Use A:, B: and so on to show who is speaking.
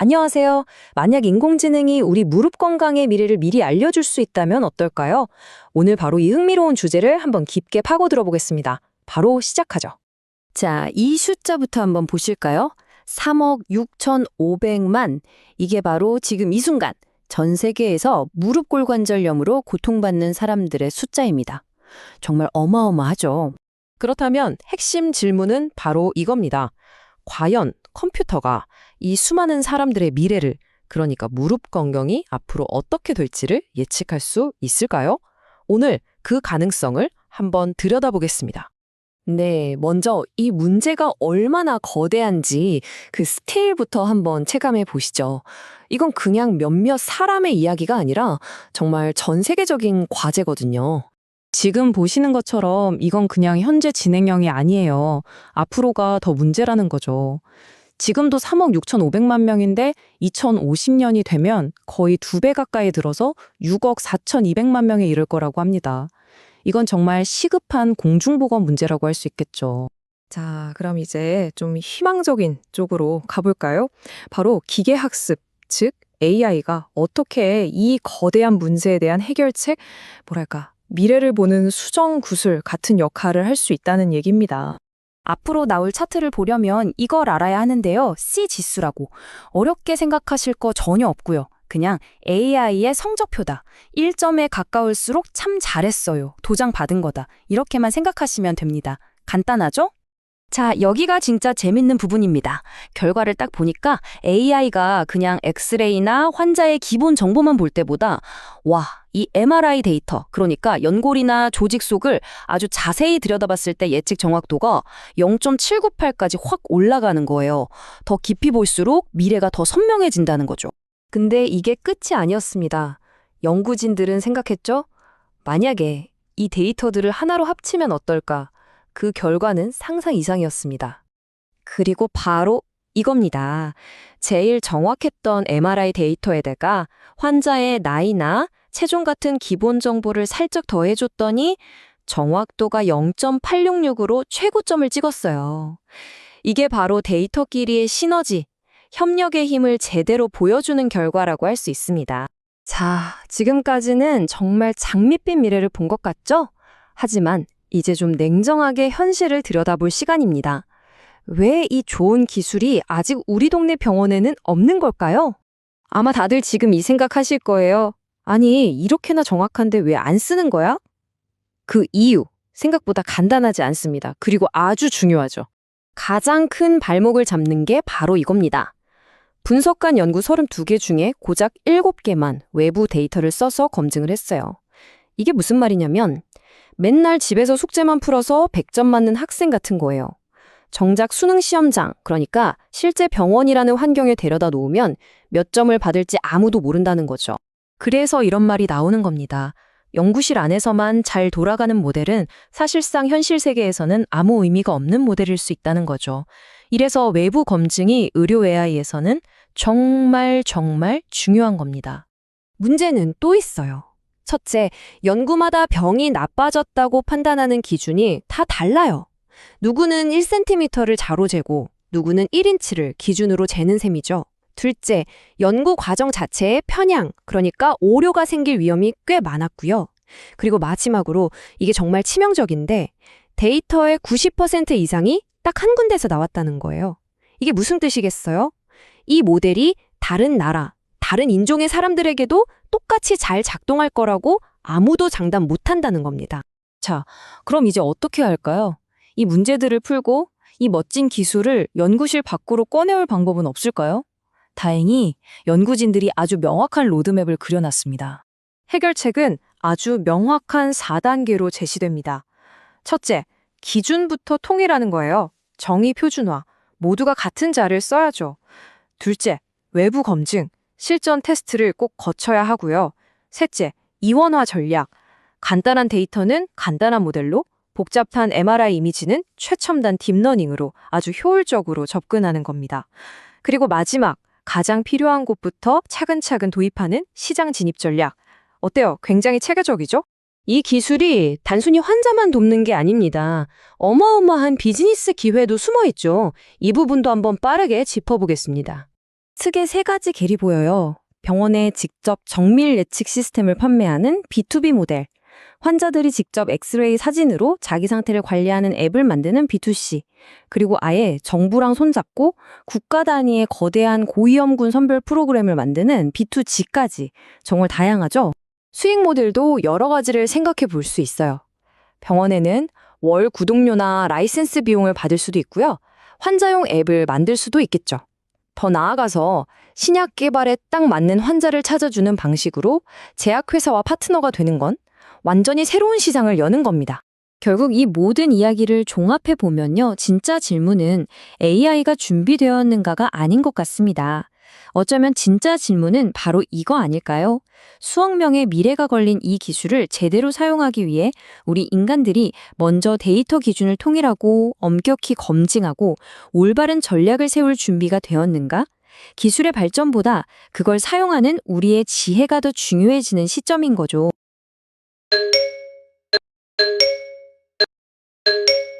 A: 안녕하세요. 만약 인공지능이 우리 무릎 건강의 미래를 미리 알려줄 수 있다면 어떨까요? 오늘 바로 이 흥미로운 주제를 한번 깊게 파고들어 보겠습니다. 바로 시작하죠. 자, 이 숫자부터 한번 보실까요? 3억 6,500만. 이게 바로 지금 이 순간 전 세계에서 무릎 골관절염으로 고통받는 사람들의 숫자입니다. 정말 어마어마하죠. 그렇다면 핵심 질문은 바로 이겁니다. 과연 컴퓨터가 이 수많은 사람들의 미래를, 그러니까 무릎 건강이 앞으로 어떻게 될지를 예측할 수 있을까요? 오늘 그 가능성을 한번 들여다보겠습니다. 네, 먼저 이 문제가 얼마나 거대한지 그 스케일부터 한번 체감해 보시죠. 이건 그냥 몇몇 사람의 이야기가 아니라 정말 전 세계적인 과제거든요. 지금 보시는 것처럼 이건 그냥 현재 진행형이 아니에요. 앞으로가 더 문제라는 거죠. 지금도 3억 6,500만 명인데 2050년이 되면 거의 2배 가까이 들어서 6억 4,200만 명에 이를 거라고 합니다. 이건 정말 시급한 공중보건 문제라고 할 수 있겠죠. 자, 그럼 이제 좀 희망적인 쪽으로 가볼까요? 바로 기계학습, 즉 AI가 어떻게 이 거대한 문제에 대한 해결책, 미래를 보는 수정 구슬 같은 역할을 할 수 있다는 얘기입니다. 앞으로 나올 차트를 보려면 이걸 알아야 하는데요. C 지수라고. 어렵게 생각하실 거 전혀 없고요. 그냥 AI의 성적표다. 1점에 가까울수록 참 잘했어요. 도장 받은 거다. 이렇게만 생각하시면 됩니다. 간단하죠? 자, 여기가 진짜 재밌는 부분입니다. 결과를 딱 보니까 AI가 그냥 엑스레이나 환자의 기본 정보만 볼 때보다 이 MRI 데이터, 그러니까 연골이나 조직 속을 아주 자세히 들여다봤을 때 예측 정확도가 0.798까지 확 올라가는 거예요. 더 깊이 볼수록 미래가 더 선명해진다는 거죠. 근데 이게 끝이 아니었습니다. 연구진들은 생각했죠? 만약에 이 데이터들을 하나로 합치면 어떨까? 그 결과는 상상 이상이었습니다. 그리고 바로 이겁니다. 제일 정확했던 MRI 데이터에다가 환자의 나이나 체중 같은 기본 정보를 살짝 더해줬더니 정확도가 0.866으로 최고점을 찍었어요. 이게 바로 데이터끼리의 시너지, 협력의 힘을 제대로 보여주는 결과라고 할 수 있습니다. 자, 지금까지는 정말 장밋빛 미래를 본 것 같죠? 하지만 이제 좀 냉정하게 현실을 들여다볼 시간입니다. 왜 이 좋은 기술이 아직 우리 동네 병원에는 없는 걸까요? 아마 다들 지금 이 생각하실 거예요. 아니, 이렇게나 정확한데 왜 안 쓰는 거야? 그 이유, 생각보다 간단하지 않습니다. 그리고 아주 중요하죠. 가장 큰 발목을 잡는 게 바로 이겁니다. 분석한 연구 32개 중에 고작 7개만 외부 데이터를 써서 검증을 했어요. 이게 무슨 말이냐면 맨날 집에서 숙제만 풀어서 100점 맞는 학생 같은 거예요. 정작 수능 시험장, 그러니까 실제 병원이라는 환경에 데려다 놓으면 몇 점을 받을지 아무도 모른다는 거죠. 그래서 이런 말이 나오는 겁니다. 연구실 안에서만 잘 돌아가는 모델은 사실상 현실 세계에서는 아무 의미가 없는 모델일 수 있다는 거죠. 이래서 외부 검증이 의료 AI에서는 정말 중요한 겁니다. 문제는 또 있어요. 첫째, 연구마다 병이 나빠졌다고 판단하는 기준이 다 달라요. 누구는 1cm를 자로 재고 누구는 1인치를 기준으로 재는 셈이죠. 둘째, 연구 과정 자체에 편향, 그러니까 오류가 생길 위험이 꽤 많았고요. 그리고 마지막으로 이게 정말 치명적인데 데이터의 90% 이상이 딱 한 군데서 나왔다는 거예요. 이게 무슨 뜻이겠어요? 이 모델이 다른 나라, 다른 인종의 사람들에게도 똑같이 잘 작동할 거라고 아무도 장담 못한다는 겁니다. 자, 그럼 이제 어떻게 할까요? 이 문제들을 풀고 이 멋진 기술을 연구실 밖으로 꺼내올 방법은 없을까요? 다행히 연구진들이 아주 명확한 로드맵을 그려놨습니다. 해결책은 아주 명확한 4단계로 제시됩니다. 첫째, 기준부터 통일하는 거예요. 정의 표준화, 모두가 같은 자를 써야죠. 둘째, 외부 검증, 실전 테스트를 꼭 거쳐야 하고요. 셋째, 이원화 전략, 간단한 데이터는 간단한 모델로, 복잡한 MRI 이미지는 최첨단 딥러닝으로 아주 효율적으로 접근하는 겁니다. 그리고 마지막, 가장 필요한 곳부터 차근차근 도입하는 시장 진입 전략. 어때요? 굉장히 체계적이죠? 이 기술이 단순히 환자만 돕는 게 아닙니다. 어마어마한 비즈니스 기회도 숨어 있죠. 이 부분도 한번 빠르게 짚어보겠습니다. 크게 세 가지 길이 보여요. 병원에 직접 정밀 예측 시스템을 판매하는 B2B 모델, 환자들이 직접 엑스레이 사진으로 자기 상태를 관리하는 앱을 만드는 B2C, 그리고 아예 정부랑 손잡고 국가 단위의 거대한 고위험군 선별 프로그램을 만드는 B2G까지 정말 다양하죠. 수익 모델도 여러 가지를 생각해 볼 수 있어요. 병원에는 월 구독료나 라이센스 비용을 받을 수도 있고요. 환자용 앱을 만들 수도 있겠죠. 더 나아가서 신약 개발에 딱 맞는 환자를 찾아주는 방식으로 제약회사와 파트너가 되는 건 완전히 새로운 시장을 여는 겁니다. 결국 이 모든 이야기를 종합해 보면요. 진짜 질문은 AI가 준비되었는가가 아닌 것 같습니다. 어쩌면 진짜 질문은 바로 이거 아닐까요? 수억 명의 미래가 걸린 이 기술을 제대로 사용하기 위해 우리 인간들이 먼저 데이터 기준을 통일하고 엄격히 검증하고 올바른 전략을 세울 준비가 되었는가? 기술의 발전보다 그걸 사용하는 우리의 지혜가 더 중요해지는 시점인 거죠.